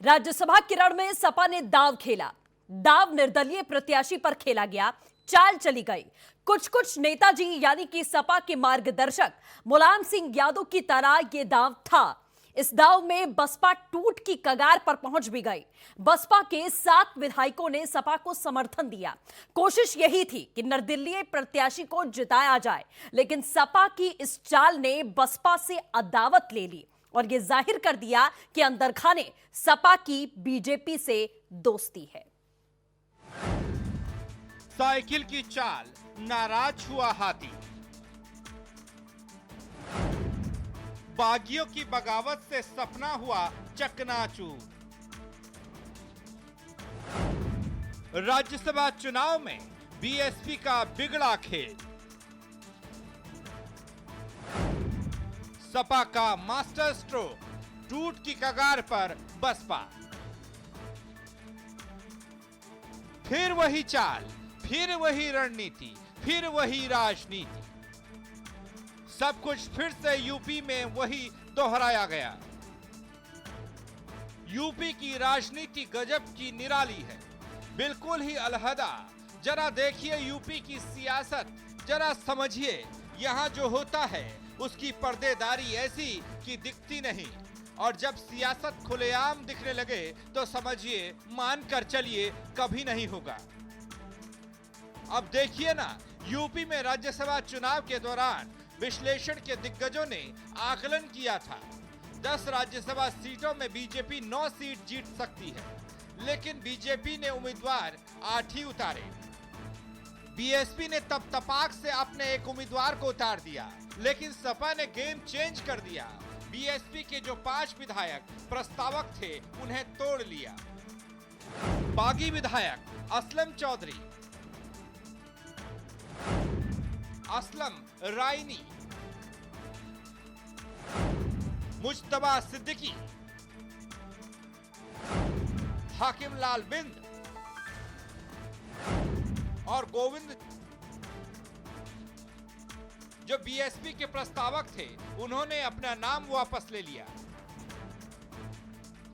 राज्यसभा की रण में सपा ने दांव खेला। दांव निर्दलीय प्रत्याशी पर खेला गया, चाल चली गई। कुछ नेताजी यानी कि सपा के मार्गदर्शक मुलायम सिंह यादव की तरह यह दांव था। इस दांव में बसपा टूट की कगार पर पहुंच भी गई। बसपा के 7 विधायकों ने सपा को समर्थन दिया। कोशिश यही थी कि निर्दलीय प्रत्याशी को जिताया जाए, लेकिन सपा की इस चाल ने बसपा से अदावत ले ली और यह जाहिर कर दिया कि अंदर खाने सपा की बीजेपी से दोस्ती है। साइकिल की चाल, नाराज हुआ हाथी। बागियों की बगावत से सपना हुआ चकनाचूर। राज्यसभा चुनाव में बीएसपी का बिगड़ा खेल। सपा का मास्टर स्ट्रोक, टूट की कगार पर बसपा। फिर वही चाल, फिर वही रणनीति, फिर वही राजनीति। सब कुछ फिर से यूपी में वही दोहराया गया। यूपी की राजनीति गजब की निराली है, बिल्कुल ही अलहदा। जरा देखिए यूपी की सियासत, जरा समझिए यहां जो होता है उसकी पर्देदारी ऐसी कि दिखती नहीं, और जब सियासत खुलेआम दिखने लगे तो समझिए, मान कर चलिए, कभी नहीं होगा। अब देखिए ना, यूपी में राज्यसभा चुनाव के दौरान विश्लेषण के दिग्गजों ने आकलन किया था 10 राज्यसभा सीटों में बीजेपी 9 सीट जीत सकती है, लेकिन बीजेपी ने उम्मीदवार 8 ही उतारे। बीएसपी ने तब तपाक से अपने एक उम्मीदवार को उतार दिया, लेकिन सपा ने गेम चेंज कर दिया। बीएसपी के जो 5 विधायक प्रस्तावक थे उन्हें तोड़ लिया। बागी विधायक असलम चौधरी, असलम रायनी, मुज्तबा सिद्दीकी, हाकिम लाल बिंद और गोविंद, जो बीएसपी के प्रस्तावक थे, उन्होंने अपना नाम वापस ले लिया।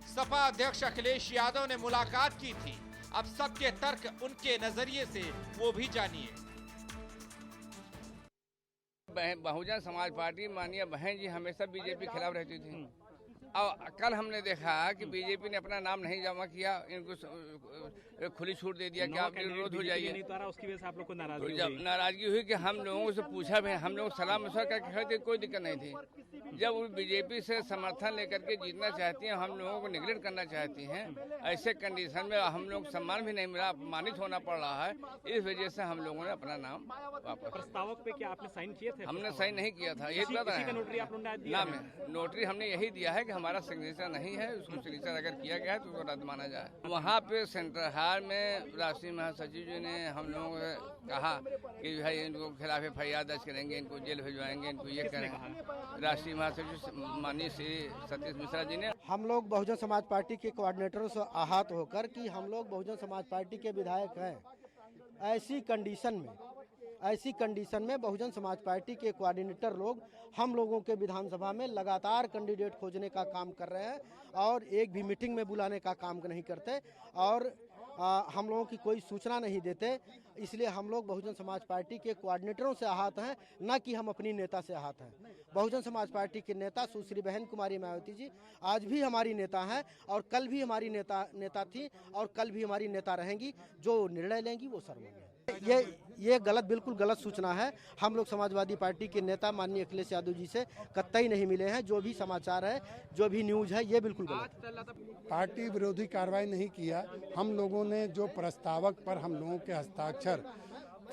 सपा अध्यक्ष अखिलेश यादव ने मुलाकात की थी। अब सबके तर्क उनके नजरिए से वो भी जानिए। बहुजन समाज पार्टी माननीय बहन जी हमेशा बीजेपी खिलाफ रहती थी, और कल हमने देखा कि बीजेपी ने अपना नाम नहीं जमा किया, इनको खुली छूट दे दिया कि आप विरोध हो जाइए। उसकी वजह से आप लोग को नाराजगी हुई कि हम लोगों से पूछा भी, हम लोग सलाह मशवरा करके खड़े थे, कोई दिक्कत नहीं थी। जब वो बीजेपी से समर्थन लेकर के जीतना चाहती हैं, हम लोगों को निगलेक्ट करना चाहती हैं, ऐसे कंडीशन में हम लोग सम्मान भी नहीं मिला, अपमानित होना पड़ रहा है। इस वजह से हम लोगों ने अपना नाम वापस। प्रस्तावक पे क्या आपने साइन किए थे? हमने साइन नहीं किया था, एक नोटरी आप लोगों ने दिया नाम है। नोटरी हमने यही दिया है कि हमारा सिग्नेचर नहीं है, उसको सिग्नेचर अगर किया गया है तो उसको रद्द माना जाए। वहाँ पे सेंट्रल हाल में राष्ट्रीय महासचिव जी ने हम लोगों को कहा कि भाई इनको खिलाफ FIR दर्ज करेंगे, इनको जेल भिजवाएंगे, इनको ये करेंगे। राष्ट्रीय महासचिव माननीय श्री सतीश मिश्रा जी ने। हम लोग बहुजन समाज पार्टी के कोऑर्डिनेटरों से आहत होकर कि हम लोग बहुजन समाज पार्टी के विधायक हैं, ऐसी कंडीशन में बहुजन समाज पार्टी के कोऑर्डिनेटर लोग हम लोगों के विधानसभा में लगातार कैंडिडेट खोजने का काम कर रहे हैं और एक भी मीटिंग में बुलाने का काम नहीं करते और हम लोगों की कोई सूचना नहीं देते। इसलिए हम लोग बहुजन समाज पार्टी के कोऑर्डिनेटरों से आहत हैं, न कि हम अपनी नेता से आहत हैं। बहुजन समाज पार्टी के नेता सुश्री बहन कुमारी मायावती जी आज भी हमारी नेता हैं और कल भी हमारी नेता थी और कल भी हमारी नेता रहेंगी। जो निर्णय लेंगी वो सर्वोच्च है। ये बिल्कुल गलत सूचना है। हम लोग समाजवादी पार्टी के नेता माननीय अखिलेश यादव जी से कतई नहीं मिले हैं। जो भी समाचार है, जो भी न्यूज है, ये बिल्कुल गलत। पार्टी विरोधी कार्रवाई नहीं किया। हम लोगों ने जो प्रस्तावक पर हम लोगों के हस्ताक्षर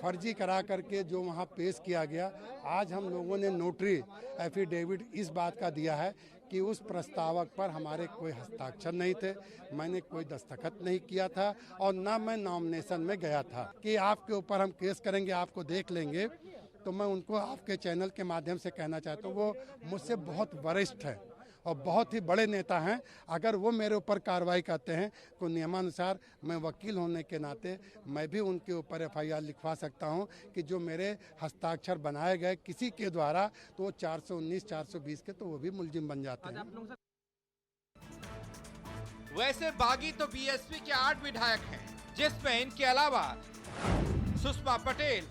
फर्जी करा करके जो वहाँ पेश किया गया, आज हम लोगों ने नोटरी एफिडेविट इस बात का दिया है कि उस प्रस्तावक पर हमारे कोई हस्ताक्षर नहीं थे, मैंने कोई दस्तखत नहीं किया था और ना मैं नॉमिनेशन में गया था। कि आपके ऊपर हम केस करेंगे, आपको देख लेंगे, तो मैं उनको आपके चैनल के माध्यम से कहना चाहता हूँ, वो मुझसे बहुत वरिष्ठ है और बहुत ही बड़े नेता हैं। अगर वो मेरे ऊपर कार्रवाई करते हैं तो नियमानुसार मैं वकील होने के नाते मैं भी उनके ऊपर FIR लिखवा सकता हूं कि जो मेरे हस्ताक्षर बनाए गए किसी के द्वारा, तो 419, 420 के तो वो भी मुलजिम बन जाते हैं। वैसे बागी तो बीएसपी के 8 विधायक हैं, जिसमें इनके अलावा सुषमा पटेल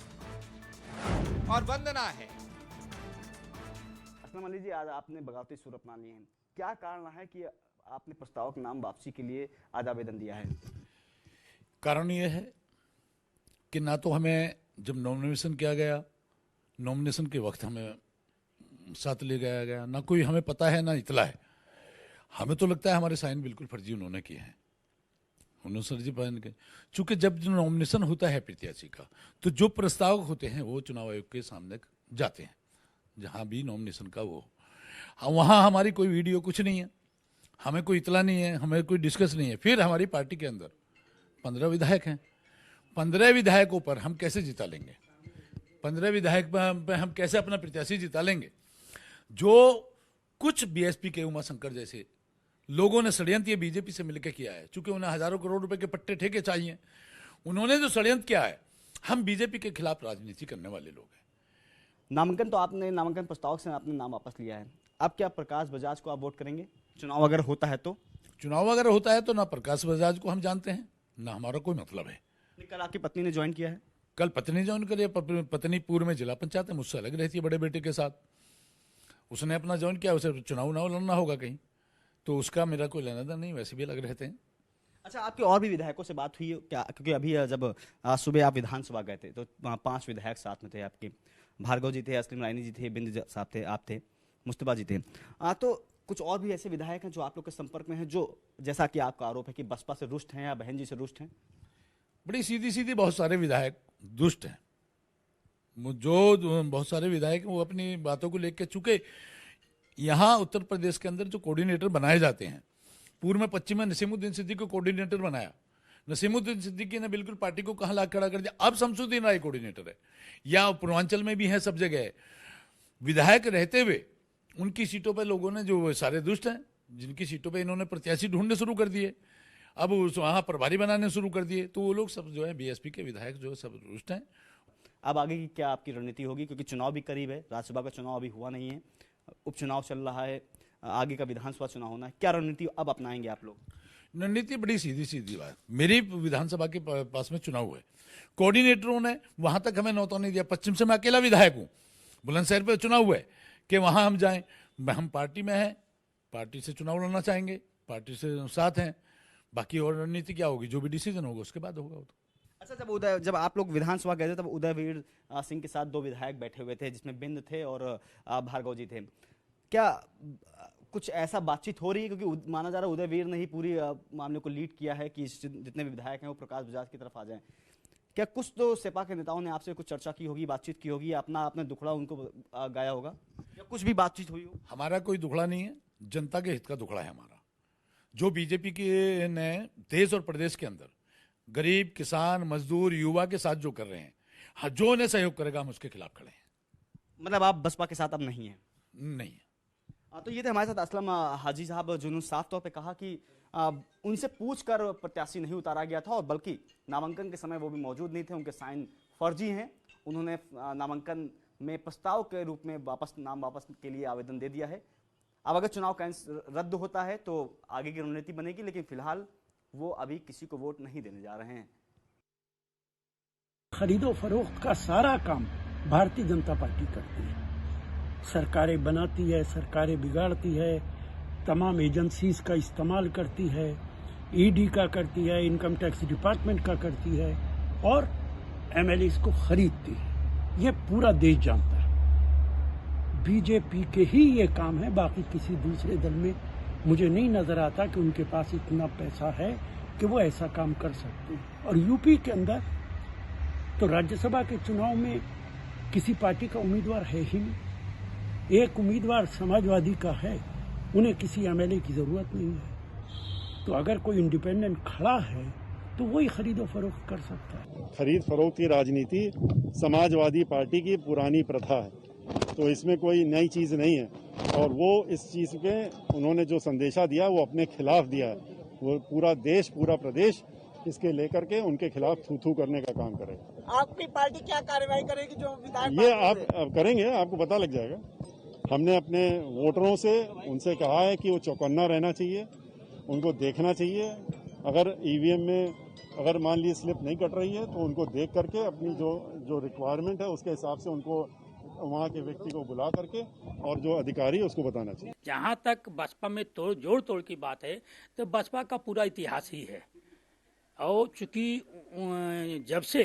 और वंदना है। अस्लम अली जी, आज आपने बगावती सूरत अपना ली है, क्या कारण है कि आपने प्रस्तावक नाम वापसी के लिए आज आवेदन दिया है? कारण ये है कि ना तो हमें जब नॉमिनेशन किया गया, नॉमिनेशन के वक्त हमें साथ ले गया गया, ना कोई हमें पता है ना इतला है। हमें तो लगता है हमारे साइन बिल्कुल फर्जी उन्होंने किए हैं, उन्होंने फर्जी पहन के। चूंकि जब जो नॉमिनेशन होता है प्रत्याशी का, तो जो प्रस्तावक होते हैं वो चुनाव आयोग के सामने जाते हैं, जहां भी नॉमिनेशन का वो, वहां हमारी कोई वीडियो कुछ नहीं है, हमें कोई इतला नहीं है, हमें कोई डिस्कस नहीं है। फिर हमारी पार्टी के अंदर 15 विधायक हैं, 15 विधायकों पर हम कैसे जिता लेंगे? 15 विधायक पर हम कैसे अपना प्रत्याशी जिता लेंगे? जो कुछ बीएसपी के उमा शंकर जैसे लोगों ने षड्यंत्र ये बीजेपी से मिलकर किया है, चूंकि उन्हें हजारों करोड़ रुपए के पट्टे ठेके चाहिए, उन्होंने जो षड्यंत्र किया है, हम बीजेपी के खिलाफ राजनीति करने वाले लोग हैं। नामांकन तो आपने, नामांकन प्रस्तावक से आपने नाम वापस लिया है, अब क्या प्रकाश बजाज को आप वोट करेंगे? चुनाव अगर होता है तो? चुनाव अगर होता है तो ना प्रकाश बजाज को हम जानते हैं, ना हमारा कोई मतलब है। कल आपकी पत्नी ने ज्वाइन किया है? कल पत्नी ज्वाइन करी, पत्नी पूर्व में जिला पंचायत है, मुझसे अलग रहती है बड़े बेटे के साथ, उसने अपना ज्वाइन किया, उसे चुनाव लड़ना होगा कहीं, तो उसका मेरा कोई लेना देना नहीं, वैसे भी अलग रहते हैं। अच्छा, आपके और भी विधायकों से बात हुई है क्या? क्योंकि अभी जब आज सुबह आप विधानसभा गए थे तो वहाँ 5 विधायक साथ में थे आपके, भार्गव जी थे, असलीम रायनी जी थे, बिंद साहब थे, आप थे, मुस्तफा जी थे, तो कुछ और भी ऐसे विधायक हैं जो आप लोग के संपर्क में हैं, जो जैसा कि आपका आरोप है कि बसपा से रुष्ट हैं या बहन जी से रुष्ट हैं? बड़ी सीधी सीधी बहुत सारे विधायक दुष्ट हैं, जो बहुत सारे विधायक वो अपनी बातों को लेकर, चूंकि यहाँ उत्तर प्रदेश के अंदर जो कोऑर्डिनेटर बनाए जाते हैं, पूर्व में पश्चिम में नसीमुद्दीन सिद्दीकी को कोऑर्डिनेटर बनाया, नसीमुद्दीन सिद्दीकी ने बिल्कुल पार्टी को कहाँ ला खड़ा कर दिया, अब शमसुद्दीन राय कोऑर्डिनेटर है, या पूर्वांचल में भी है, सब जगह है। विधायक रहते हुए उनकी सीटों पर लोगों ने, जो सारे दुष्ट हैं, जिनकी सीटों पर इन्होंने प्रत्याशी ढूंढने शुरू कर दिए, अब वहाँ प्रभारी बनाने शुरू कर दिए, तो वो लोग सब जो है बीएसपी के विधायक जो है सब दुष्ट हैं। अब आगे की क्या आपकी रणनीति होगी, क्योंकि चुनाव भी करीब है, राज्यसभा का चुनाव अभी हुआ नहीं है, उपचुनाव चल रहा है, आगे का विधानसभा चुनाव होना है, क्या रणनीति अब अपनाएंगे आप लोग? रणनीति बड़ी सीधी सीधी बात, मेरी विधानसभा के पास में चुनाव हुए, कोऑर्डिनेटरों ने वहां तक हमें न्योता नहीं दिया, पश्चिम से मैं अकेला विधायक हूँ, बुलंदशहर पे चुनाव हुए कि वहां हम जाएं, हम पार्टी में हैं, पार्टी से चुनाव लड़ना चाहेंगे, पार्टी से साथ हैं, बाकी और रणनीति क्या होगी, जो भी डिसीजन होगा उसके बाद होगा। अच्छा, जब आप लोग विधानसभा गए थे तब उदयवीर सिंह के साथ 2 विधायक बैठे हुए थे, जिसमें बिंद थे और भार्गव जी थे, क्या कुछ ऐसा बातचीत हो रही है? क्योंकि माना जा रहा है उदयवीर ने ही पूरी मामले को लीड किया है कि जितने भी विधायक हैं वो प्रकाश बजाज की तरफ आ जाएं। क्या कुछ तो सेपा के नेताओं ने आपसे कुछ चर्चा की होगी, बातचीत की होगी, अपना आपने दुखड़ा उनको गाया होगा, या कुछ भी बातचीत हुई हो? हमारा कोई दुखड़ा नहीं है, जनता के हित का दुखड़ा है हमारा, जो बीजेपी के ने देश और प्रदेश के अंदर गरीब, किसान, मजदूर, युवा के साथ जो कर रहे हैं, जो उन्हें सहयोग करेगा हम उसके खिलाफ खड़े हैं। मतलब आप बसपा के साथ अब नहीं है? नहीं। तो ये थे हमारे साथ असलम हाजी साहब, जिन्होंने साफ तौर पे कहा कि उनसे पूछकर प्रत्याशी नहीं उतारा गया था, और बल्कि नामांकन के समय वो भी मौजूद नहीं थे, उनके साइन फर्जी हैं, उन्होंने नामांकन में प्रस्ताव के रूप में नाम वापस के लिए आवेदन दे दिया है। अब अगर चुनाव रद्द होता है तो आगे की रणनीति बनेगी, लेकिन फिलहाल वो अभी किसी को वोट नहीं देने जा रहे हैं। खरीदो फरोख्त का सारा काम भारतीय जनता पार्टी करती है, सरकारें बनाती है, सरकारें बिगाड़ती है, तमाम एजेंसीज का इस्तेमाल करती है, ईडी का करती है, इनकम टैक्स डिपार्टमेंट का करती है, और एमएलएस को खरीदती है। ये पूरा देश जानता है, बीजेपी के ही ये काम है, बाकी किसी दूसरे दल में मुझे नहीं नजर आता कि उनके पास इतना पैसा है कि वो ऐसा काम कर सकते हैं। और यूपी के अंदर तो राज्यसभा के चुनाव में किसी पार्टी का उम्मीदवार है ही नहीं, एक उम्मीदवार समाजवादी का है, उन्हें किसी एमएलए की जरूरत नहीं है। तो अगर कोई इंडिपेंडेंट खड़ा है तो वही खरीदो फरोख्त कर सकता है। खरीद फरोख्त की राजनीति समाजवादी पार्टी की पुरानी प्रथा है, तो इसमें कोई नई चीज नहीं है, और वो इस चीज पे उन्होंने जो संदेशा दिया वो अपने खिलाफ दिया है। वो पूरा देश, पूरा प्रदेश इसके लेकर के उनके खिलाफ थू करने का काम करेगा। आपकी पार्टी क्या कार्रवाई करेगी जो विधायक? ये आप करेंगे, आपको पता लग जाएगा। हमने अपने वोटरों से उनसे कहा है कि वो चौकन्ना रहना चाहिए, उनको देखना चाहिए। अगर ईवीएम में अगर मान ली स्लिप नहीं कट रही है तो उनको देख करके अपनी जो रिक्वायरमेंट है उसके हिसाब से उनको वहाँ के व्यक्ति को बुला करके और जो अधिकारी है उसको बताना चाहिए। जहाँ तक बसपा में जोड़ तोड़ की बात है तो बसपा का पूरा इतिहास ही है, और चूंकि जब से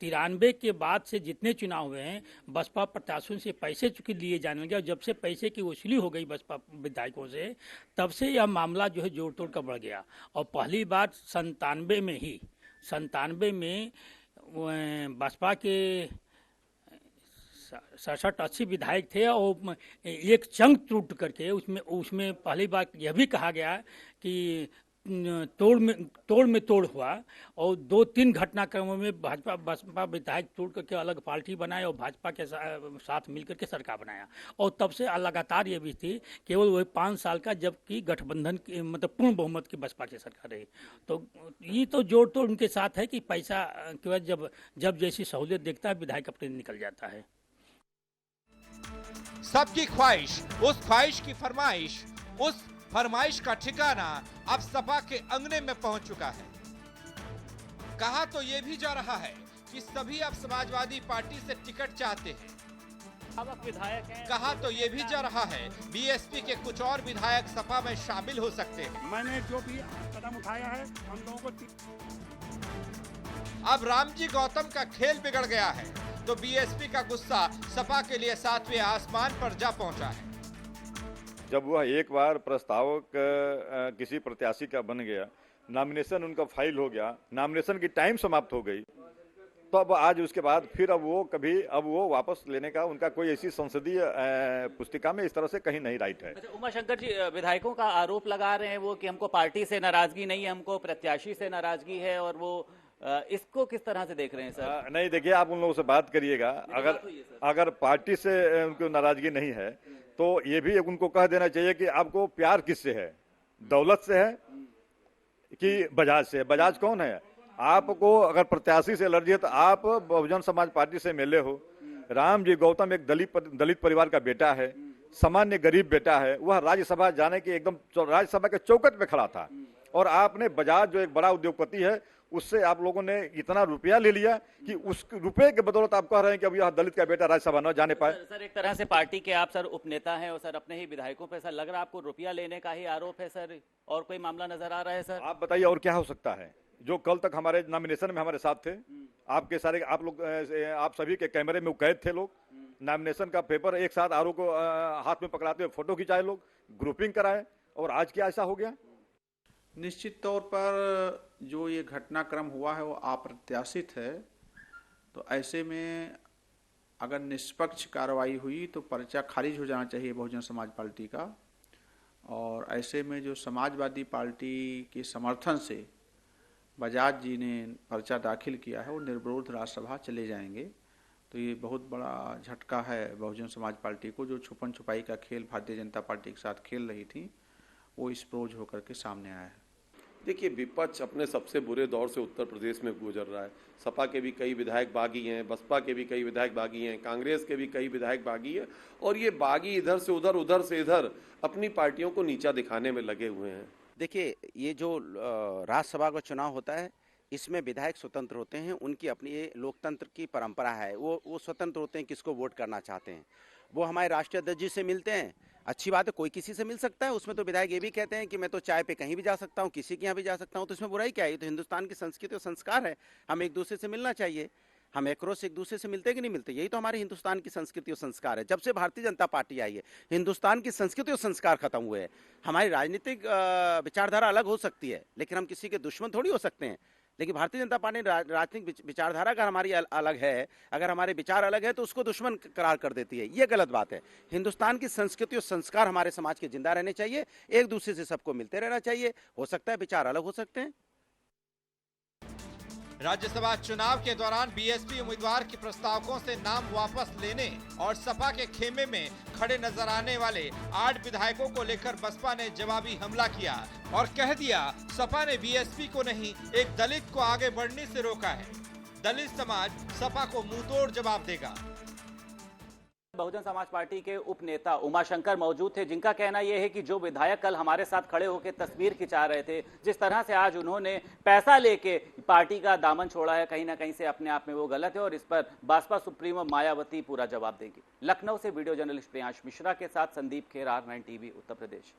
93 के बाद से जितने चुनाव हुए हैं बसपा प्रत्याशियों से पैसे चूंकि लिए जाने लगे, और जब से पैसे की वसूली हो गई बसपा विधायकों से तब से यह मामला जो है जोड़ तोड़ का बढ़ गया। और पहली बार 97 में बसपा के 67-80 विधायक थे और एक चंग टूट करके उसमें पहली बार यह भी कहा गया कि तोड़ में तोड़ हुआ, और 2-3 घटनाक्रमों में बसपा विधायक तोड़ करके अलग पार्टी बनाए और भाजपा के साथ मिलकर के सरकार बनाया। और तब से लगातार ये भी थी केवल वही 5 साल का, जबकि गठबंधन की मतलब पूर्ण बहुमत की बसपा की सरकार रही। तो ये तो जोड़ तोड़ उनके साथ है कि पैसा के बाद जब जैसी सहूलियत देखता है विधायक अपने निकल जाता है। सबकी ख्वाहिश, उस ख्वाहिश की फरमाइश, उस फरमाइश का ठिकाना अब सपा के अंगने में पहुंच चुका है। कहा तो ये भी जा रहा है कि सभी अब समाजवादी पार्टी से टिकट चाहते हैं। विधायक हैं। कहा तो ये भी जा रहा है बीएसपी के कुछ और विधायक सपा में शामिल हो सकते हैं। मैंने जो भी कदम उठाया है हम लोगों को। अब रामजी गौतम का खेल बिगड़ गया है तो बीएसपी का गुस्सा सपा के लिए 7वें आसमान पर जा पहुंचा है। जब वह एक बार प्रस्तावक किसी प्रत्याशी का बन गया, नॉमिनेशन उनका फाइल हो गया, नॉमिनेशन की टाइम समाप्त हो गई, तो अब आज उसके बाद फिर अब वो वापस लेने का उनका कोई ऐसी संसदीय पुस्तिका में इस तरह से कहीं नहीं राइट है। उमा शंकर जी, विधायकों का आरोप लगा रहे हैं वो कि हमको पार्टी से नाराजगी नहीं है, हमको प्रत्याशी से नाराजगी है, और वो इसको किस तरह से देख रहे हैं सर? नहीं, देखिए आप उन लोगों से बात करिएगा, अगर पार्टी से उनको नाराजगी नहीं है तो ये भी उनको कह देना चाहिए कि आपको प्यार किससे है, दौलत से है कि बजाज से? बजाज कौन है? आपको अगर प्रत्याशी से एलर्जी है तो आप बहुजन समाज पार्टी से मिले हो। राम जी गौतम एक दलित परिवार का बेटा है, सामान्य गरीब बेटा है, वह राज्यसभा जाने के एकदम राज्यसभा के चौखट पे खड़ा था, और आपने बजाज जो एक बड़ा उद्योगपति है उससे आप लोगों ने इतना रुपया ले लिया कि उस रुपए के बदौलत आप कह रहे हैं कि अब यह दलित का बेटा राज्यसभा न जाने पाए। सर एक तरह से पार्टी के आप सर उपनेता हैं और सर अपने ही विधायकों पे सर लग रहा है आपको रुपया लेने का ही आरोप है सर, और कोई मामला नजर आ रहा है सर? आप बताइए और क्या हो सकता है? जो कल तक हमारे नॉमिनेशन में हमारे साथ थे, आपके सारे आप सभी के कैमरे में कैद थे लोग, नॉमिनेशन का पेपर एक साथ आरोप को हाथ में पकड़ाते हुए फोटो खिंचाए लोग, ग्रुपिंग कराए, और आज क्या ऐसा हो गया? निश्चित तौर पर जो ये घटनाक्रम हुआ है वो अप्रत्याशित है। तो ऐसे में अगर निष्पक्ष कार्रवाई हुई तो पर्चा खारिज हो जाना चाहिए बहुजन समाज पार्टी का, और ऐसे में जो समाजवादी पार्टी के समर्थन से बजाज जी ने पर्चा दाखिल किया है वो निर्विरोध राज्यसभा चले जाएंगे। तो ये बहुत बड़ा झटका है बहुजन समाज पार्टी को, जो छुपन छुपाई का खेल भारतीय जनता पार्टी के साथ खेल रही थी वो इस प्रोज होकर के सामने आया है। देखिए, विपक्ष अपने सबसे बुरे दौर से उत्तर प्रदेश में गुजर रहा है। सपा के भी कई विधायक बागी हैं, बसपा के भी कई विधायक बागी हैं, कांग्रेस के भी कई विधायक बागी हैं, और ये बागी इधर से उधर, उधर से इधर अपनी पार्टियों को नीचा दिखाने में लगे हुए हैं। देखिए, ये जो राज्यसभा का चुनाव होता है इसमें विधायक स्वतंत्र होते हैं, उनकी अपनी ये लोकतंत्र की परंपरा है, वो स्वतंत्र होते हैं किसको वोट करना चाहते हैं। वो हमारे राष्ट्रीय अध्यक्ष जी से मिलते हैं, अच्छी बात है, कोई किसी से मिल सकता है। उसमें तो विधायक ये भी कहते हैं कि मैं तो चाय पे कहीं भी जा सकता हूँ, किसी के यहाँ भी जा सकता हूँ, तो इसमें बुराई क्या है? ये तो हिंदुस्तान की संस्कृति और संस्कार है, हम एक दूसरे से मिलना चाहिए। हम एक रोज एक दूसरे से मिलते हैं कि नहीं मिलते? यही तो हमारे हिंदुस्तान की संस्कृति और संस्कार है। जब से भारतीय जनता पार्टी आई है हिंदुस्तान की संस्कृति और संस्कार खत्म हुए हैं। हमारी राजनीतिक विचारधारा अलग हो सकती है लेकिन हम किसी के दुश्मन थोड़ी हो सकते हैं। लेकिन भारतीय जनता पार्टी राजनीतिक विचारधारा अगर हमारी अलग है, अगर हमारे विचार अलग है तो उसको दुश्मन करार कर देती है, ये गलत बात है। हिंदुस्तान की संस्कृति और संस्कार हमारे समाज के जिंदा रहने चाहिए, एक दूसरे से सबको मिलते रहना चाहिए। हो सकता है विचार अलग हो सकते हैं। राज्यसभा चुनाव के दौरान बीएसपी उम्मीदवार के प्रस्तावकों से नाम वापस लेने और सपा के खेमे में खड़े नजर आने वाले 8 विधायकों को लेकर बसपा ने जवाबी हमला किया और कह दिया सपा ने बीएसपी को नहीं, एक दलित को आगे बढ़ने से रोका है। दलित समाज सपा को मुंहतोड़ जवाब देगा। बहुजन समाज पार्टी के उप नेता उमाशंकर मौजूद थे, जिनका कहना यह है कि जो विधायक कल हमारे साथ खड़े होकर तस्वीर खिंचा रहे थे, जिस तरह से आज उन्होंने पैसा लेके पार्टी का दामन छोड़ा है, कहीं ना कहीं से अपने आप में वो गलत है और इस पर बसपा सुप्रीमो मायावती पूरा जवाब देंगी। लखनऊ से वीडियो जर्नलिस्ट प्रियांश मिश्रा के साथ संदीप खेर, R9 TV, उत्तर प्रदेश।